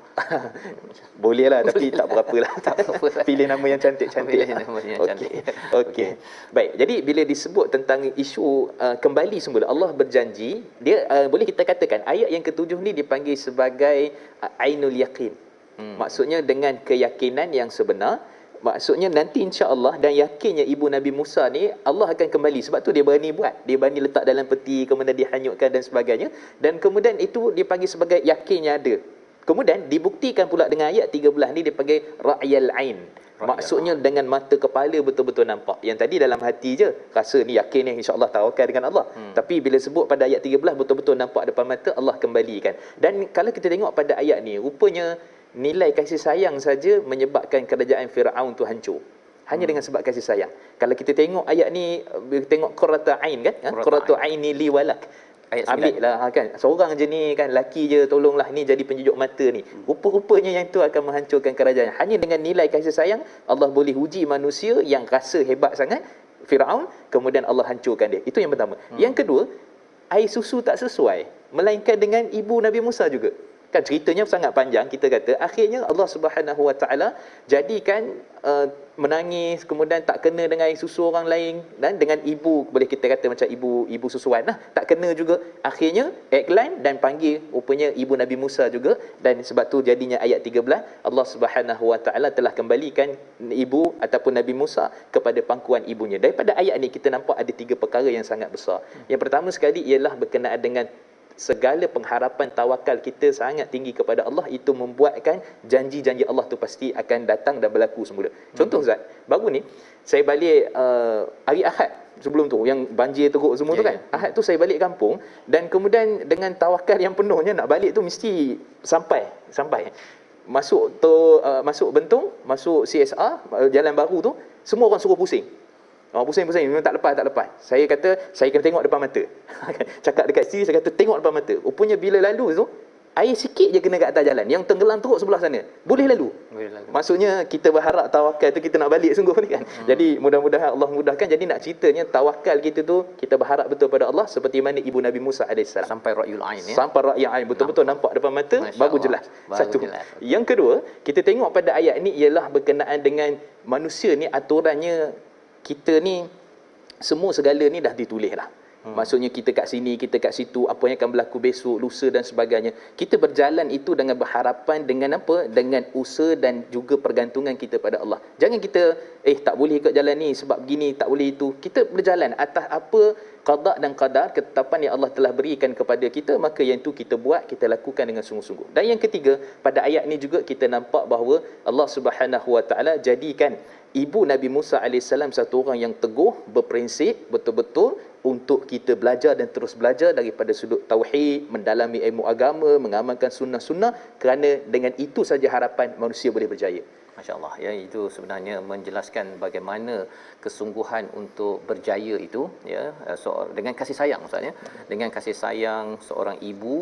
boleh lah, tapi tak berapalah. tak apa. Pilih nama yang cantik-cantik. Pilih nama yang cantik. Okey. Baik, jadi bila disebut tentang isu kembali semula, Allah berjanji, dia boleh kita katakan ayat yang ketujuh ni dipanggil sebagai ainul yaqin. Maksudnya dengan keyakinan yang sebenar, maksudnya nanti insya-Allah, dan yakinnya ibu Nabi Musa ni Allah akan kembali. Sebab tu dia berani buat, dia berani letak dalam peti, kemudian dihanyutkan dan sebagainya, dan kemudian itu dipanggil sebagai yakinnya ada. Kemudian dibuktikan pula dengan ayat 13 ni dipanggil ra'yal ain. Maksudnya dengan mata kepala betul-betul nampak. Yang tadi dalam hati je rasa ni yakin ni insya-Allah tawakal dengan Allah. Tapi bila sebut pada ayat 13 betul-betul nampak depan mata, Allah kembalikan. Dan kalau kita tengok pada ayat ni, rupanya nilai kasih sayang saja menyebabkan kerajaan Firaun tu hancur. Hanya dengan sebab kasih sayang. Kalau kita tengok ayat ni, tengok qurrata ain kan, qurratu aini li walak. Ayat 9. Ambil lah kan, seorang je ni kan, laki je, tolonglah ni jadi penyejuk mata ni. Rupa-rupanya yang tu akan menghancurkan kerajaan. Hanya dengan nilai kasih sayang Allah boleh uji manusia yang rasa hebat sangat, Firaun, kemudian Allah hancurkan dia. Itu yang pertama. Yang kedua, air susu tak sesuai, melainkan dengan ibu Nabi Musa juga. Kan ceritanya sangat panjang, kita kata akhirnya Allah Subhanahu wa taala jadikan menangis, kemudian tak kena dengan air susu orang lain, dan dengan ibu, boleh kita kata macam ibu susuan lah, tak kena juga. Akhirnya iklan dan panggil rupanya ibu Nabi Musa juga, dan sebab tu jadinya ayat 13 Allah Subhanahu wa taala telah kembalikan ibu ataupun Nabi Musa kepada pangkuan ibunya. Daripada ayat ni kita nampak ada 3 perkara yang sangat besar. Yang pertama sekali ialah berkenaan dengan segala pengharapan tawakal kita sangat tinggi kepada Allah, itu membuatkan janji-janji Allah tu pasti akan datang dan berlaku semula. Contoh Ustaz, baru ni saya balik hari Ahad sebelum tu yang banjir teruk semua tu kan. Ahad tu saya balik kampung, dan kemudian dengan tawakal yang penuhnya nak balik tu mesti sampai masuk tu, masuk Bentong, masuk CSR, jalan baru tu, semua orang suruh pusing. Pusing-pusing, memang tak lepas. Saya kata, saya kena tengok depan mata. Cakap dekat isteri, saya kata tengok depan mata. Rupanya bila lalu tu, air sikit je kena kat atas jalan. Yang tenggelam teruk sebelah sana, boleh lalu. Maksudnya kita berharap tawakal tu kita nak balik sungguh ni kan. Jadi mudah-mudahan Allah mudahkan. Jadi nak ceritanya tawakal kita tu, kita berharap betul pada Allah seperti mana ibu Nabi Musa AS. Sampai ra'yul ain ya. Sampai ra'yul ain, betul-betul nampak depan mata, baru jelas. Satu. Yang kedua, kita tengok pada ayat ni ialah berkenaan dengan manusia ni, aturannya kita ni semua segala ni dah ditulis lah. Maksudnya kita kat sini, kita kat situ, apa yang akan berlaku besok, lusa dan sebagainya. Kita berjalan itu dengan berharapan, dengan apa? Dengan usaha dan juga pergantungan kita pada Allah. Jangan kita tak boleh ikut jalan ni sebab begini, tak boleh itu. Kita berjalan atas apa qada dan qadar, ketetapan yang Allah telah berikan kepada kita, maka yang itu kita buat, kita lakukan dengan sungguh-sungguh. Dan yang ketiga, pada ayat ni juga kita nampak bahawa Allah Subhanahu wa taala jadikan ibu Nabi Musa alaihissalam satu orang yang teguh, berprinsip betul-betul untuk kita belajar dan terus belajar daripada sudut tauhid, mendalami ilmu agama, mengamalkan sunnah-sunnah, kerana dengan itu saja harapan manusia boleh berjaya. Masya-Allah, ya, itu sebenarnya menjelaskan bagaimana kesungguhan untuk berjaya itu, ya, dengan kasih sayang Ustaz, ya, dengan kasih sayang seorang ibu,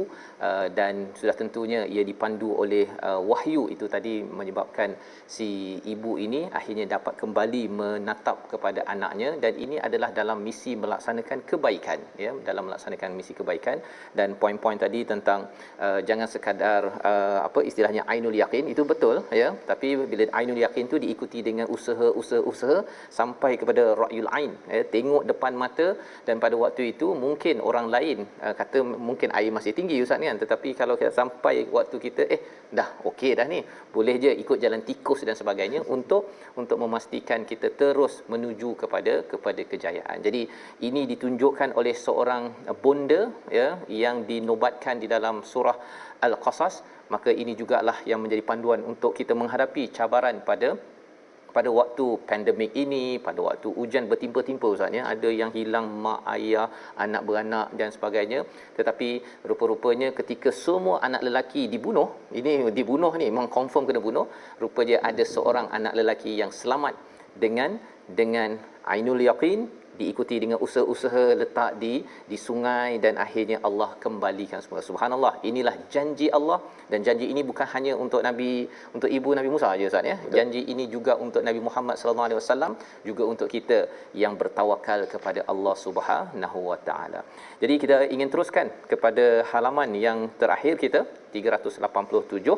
dan sudah tentunya ia dipandu oleh wahyu itu tadi, menyebabkan si ibu ini akhirnya dapat kembali menatap kepada anaknya, dan ini adalah dalam misi melaksanakan kebaikan, ya, dalam melaksanakan misi kebaikan. Dan poin-poin tadi tentang jangan sekadar apa istilahnya ainul yaqin, itu betul, ya, tapi bila ainul yaqin tu diikuti dengan usaha sampai kepada ra'yul ain, ya, tengok depan mata. Dan pada waktu itu mungkin orang lain kata mungkin air masih tinggi Ustaz ni kan, tetapi kalau kita sampai waktu kita dah okey dah ni, boleh je ikut jalan tikus dan sebagainya untuk memastikan kita terus menuju kepada kejayaan. Jadi ini ditunjukkan oleh seorang bonda, ya, yang dinobatkan di dalam surah Al-Qasas. Maka ini jugalah yang menjadi panduan untuk kita menghadapi cabaran pada waktu pandemik ini, pada waktu hujan bertimpa-timpa Ustaz, ya, ada yang hilang mak ayah, anak beranak dan sebagainya. Tetapi rupa-rupanya ketika semua anak lelaki dibunuh, ini dibunuh ni memang confirm kena bunuh, rupanya ada seorang anak lelaki yang selamat dengan ainul yaqin, diikuti dengan usaha-usaha letak di sungai, dan akhirnya Allah kembalikan semua. Subhanallah, inilah janji Allah, dan janji ini bukan hanya untuk ibu Nabi Musa saja Ustaz, ya. Janji ini juga untuk Nabi Muhammad sallallahu alaihi wasallam, juga untuk kita yang bertawakal kepada Allah Subhanahu wa taala. Jadi kita ingin teruskan kepada halaman yang terakhir kita 387.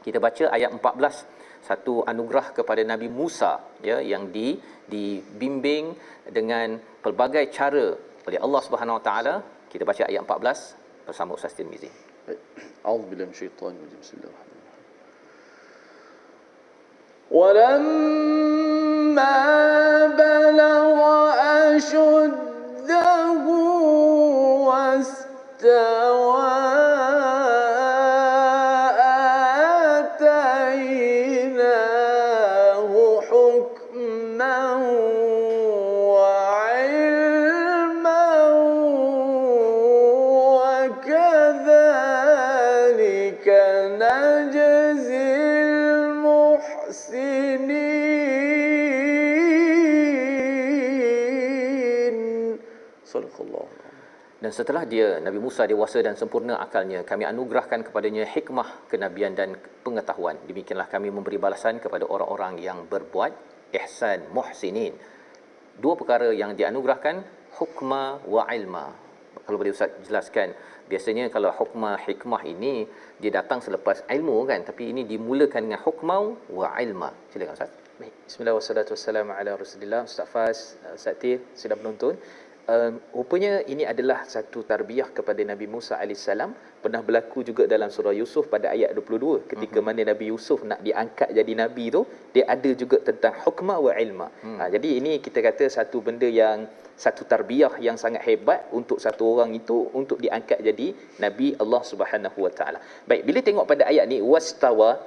Kita baca ayat 14, satu anugerah kepada Nabi Musa, ya, yang dibimbing dengan pelbagai cara oleh Allah Subhanahu Wa Taala. Kita baca ayat 14 bersama Ustaz Tirmizi. A'udzubillahi minasyaitanir rajim. Bismillahirrahmanirrahim. ولما بلغ أشده واستوى آتيناه حكما وعلما وكذلك نجزي المحسنين. صدق الله. Dan setelah dia Nabi Musa dewasa dan sempurna akalnya, kami anugerahkan kepadanya hikmah, kenabian dan pengetahuan. Demikianlah kami memberi balasan kepada orang-orang yang berbuat ihsan, muhsinin. Dua perkara yang dianugerahkan, hukma wa ilma. Kalau boleh Ustaz jelaskan, biasanya kalau hikmah ini dia datang selepas ilmu kan, tapi ini dimulakan dengan hukma wa ilma. Silakan Ustaz. Baik, bismillah wassalatu wassalamu ala Rasulillah. Ustaz Faz, Ustaz Tir, sudah menonton. Rupanya ini adalah satu tarbiyah kepada Nabi Musa AS. Pernah berlaku juga dalam surah Yusuf pada ayat 22, ketika mana Nabi Yusuf nak diangkat jadi Nabi tu, dia ada juga tentang hukma wa ilma. Jadi ini kita kata satu benda yang, satu tarbiyah yang sangat hebat untuk satu orang itu untuk diangkat jadi Nabi Allah Subhanahu Wa Taala. Baik, bila tengok pada ayat ni, wastawa,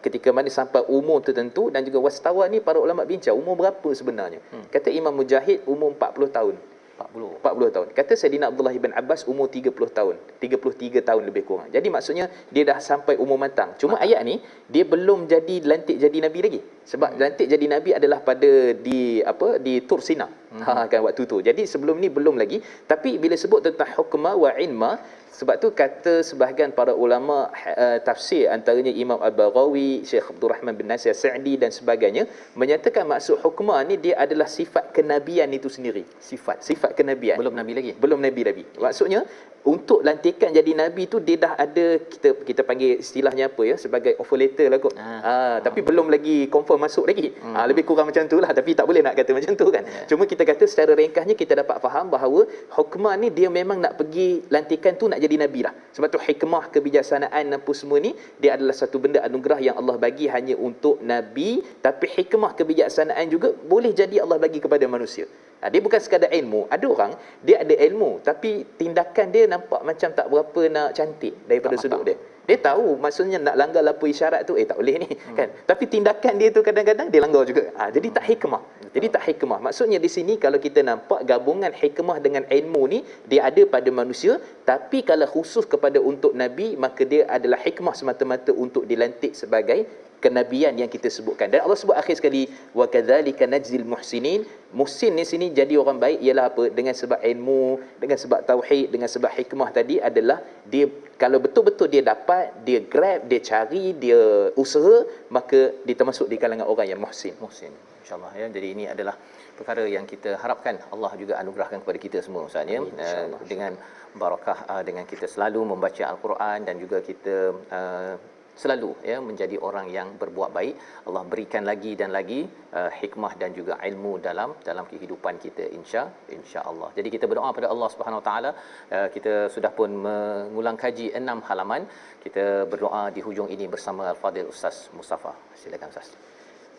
ketika mana sampai umur tertentu, dan juga wastawa ni para ulama bincang umur berapa sebenarnya. Kata Imam Mujahid umur 40 tahun. 40 tahun. Kata Saidina Abdullah ibn Abbas umur 30 tahun. 33 tahun lebih kurang. Jadi maksudnya dia dah sampai umur matang. Cuma ayat ni dia belum jadi lantik jadi nabi lagi. Sebab lantik jadi nabi adalah pada di Tur Sina. Kan waktu tu. Jadi sebelum ni belum lagi. Tapi bila sebut tentang hukma wa ilma, sebab tu kata sebahagian para ulama tafsir, antaranya Imam Al-Baghawi, Syekh Abdul Rahman bin Nasir Sa'di dan sebagainya, menyatakan maksud hukma ni dia adalah sifat kenabian itu sendiri. Sifat kenabian. Belum nabi lagi. Belum nabi lagi. Maksudnya untuk lantikan jadi nabi tu dia dah ada, kita panggil istilahnya apa ya, sebagai offer letter lah kot. Tapi belum lagi confirm masuk lagi. Lebih kurang macam tu lah, tapi tak boleh nak kata macam tu kan. Cuma kita kata secara ringkasnya kita dapat faham bahawa hukma ni dia memang nak pergi lantikan tu nak jadi nabi lah. Sebab tu hikmah, kebijaksanaan apa semua ni dia adalah satu benda anugerah yang Allah bagi hanya untuk nabi, tapi hikmah, kebijaksanaan juga boleh jadi Allah bagi kepada manusia. Dia bukan sekadar ilmu. Ada orang dia ada ilmu tapi tindakan dia nampak macam tak berapa nak cantik daripada sudut dia. Dia tahu maksudnya nak langgar apa isyarat tu tak boleh ni kan. Tapi tindakan dia tu kadang-kadang dia langgar juga. Jadi tak hikmah. Jadi tak hikmah. Maksudnya di sini kalau kita nampak gabungan hikmah dengan ilmu ni dia ada pada manusia, tapi kalau khusus kepada untuk nabi maka dia adalah hikmah semata-mata untuk dilantik sebagai kenabian yang kita sebutkan. Dan Allah sebut akhir sekali wa kadzalika najzil muhsinin. Muhsin di sini jadi orang baik ialah apa? Dengan sebab ilmu, dengan sebab tauhid, dengan sebab hikmah tadi adalah dia kalau betul-betul dia dapat, dia grab, dia cari, dia usaha, maka dia termasuk di kalangan orang yang muhsin. Muhsin, insyaAllah ya. Jadi ini adalah perkara yang kita harapkan Allah juga anugerahkan kepada kita semua Ustaz ya. Dengan barakah dengan kita selalu membaca Al-Quran dan juga kita selalu ya menjadi orang yang berbuat baik. Allah berikan lagi dan lagi hikmah dan juga ilmu dalam kehidupan kita insya-Allah. Jadi kita berdoa pada Allah Subhanahu Wa Taala. Kita sudah pun mengulang kaji 6 halaman. Kita berdoa di hujung ini bersama Al-Fadil Ustaz Mustafa. Silakan Ustaz.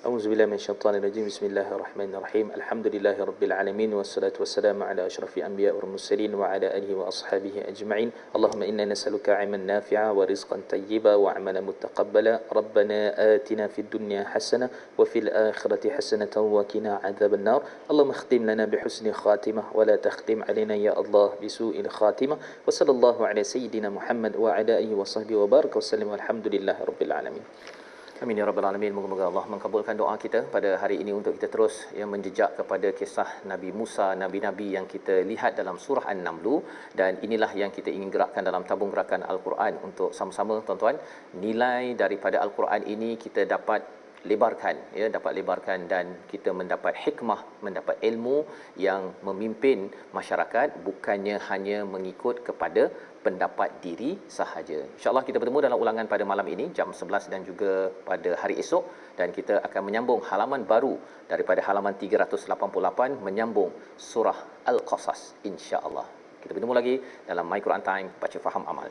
A'udzubillahi minasyaitonirrajim. Bismillahirrahmanirrahim. Alhamdulillahirabbil alamin wassalatu wassalamu ala asyrafil anbiya'i wal mursalin wa ala alihi wa ashabihi ajma'in. Allahumma inna nas'aluka 'ilman nafi'a wa rizqan tayyiban wa 'amalan mutaqabbala. Rabbana atina fid dunya hasanah wa fil akhirati hasanatan wa qina 'adzaban nar. Allahumma khtim lana bi husni khatimah wa la takhtim 'alaina ya Allah bi su'il khatimah. Wa sallallahu ala sayyidina Muhammad wa ala alihi wa sahbihi wa baraka wa sallam. Alhamdulillahirabbil alamin. Amin ya rabbal alamin. Moga-moga Allah mengabulkan doa kita pada hari ini untuk kita terus yang menjejak kepada kisah Nabi Musa, nabi-nabi yang kita lihat dalam surah An-Naml, dan inilah yang kita ingin gerakkan dalam tabung gerakan Al-Quran untuk sama-sama tuan-tuan nilai daripada Al-Quran ini kita dapat lebarkan dan kita mendapat hikmah, mendapat ilmu yang memimpin masyarakat, bukannya hanya mengikut kepada pendapat diri sahaja. InsyaAllah kita bertemu dalam ulangan pada malam ini jam 11 dan juga pada hari esok, dan kita akan menyambung halaman baru daripada halaman 388 menyambung surah Al-Qasas insya-Allah. Kita bertemu lagi dalam My Quran Time, baca faham amal.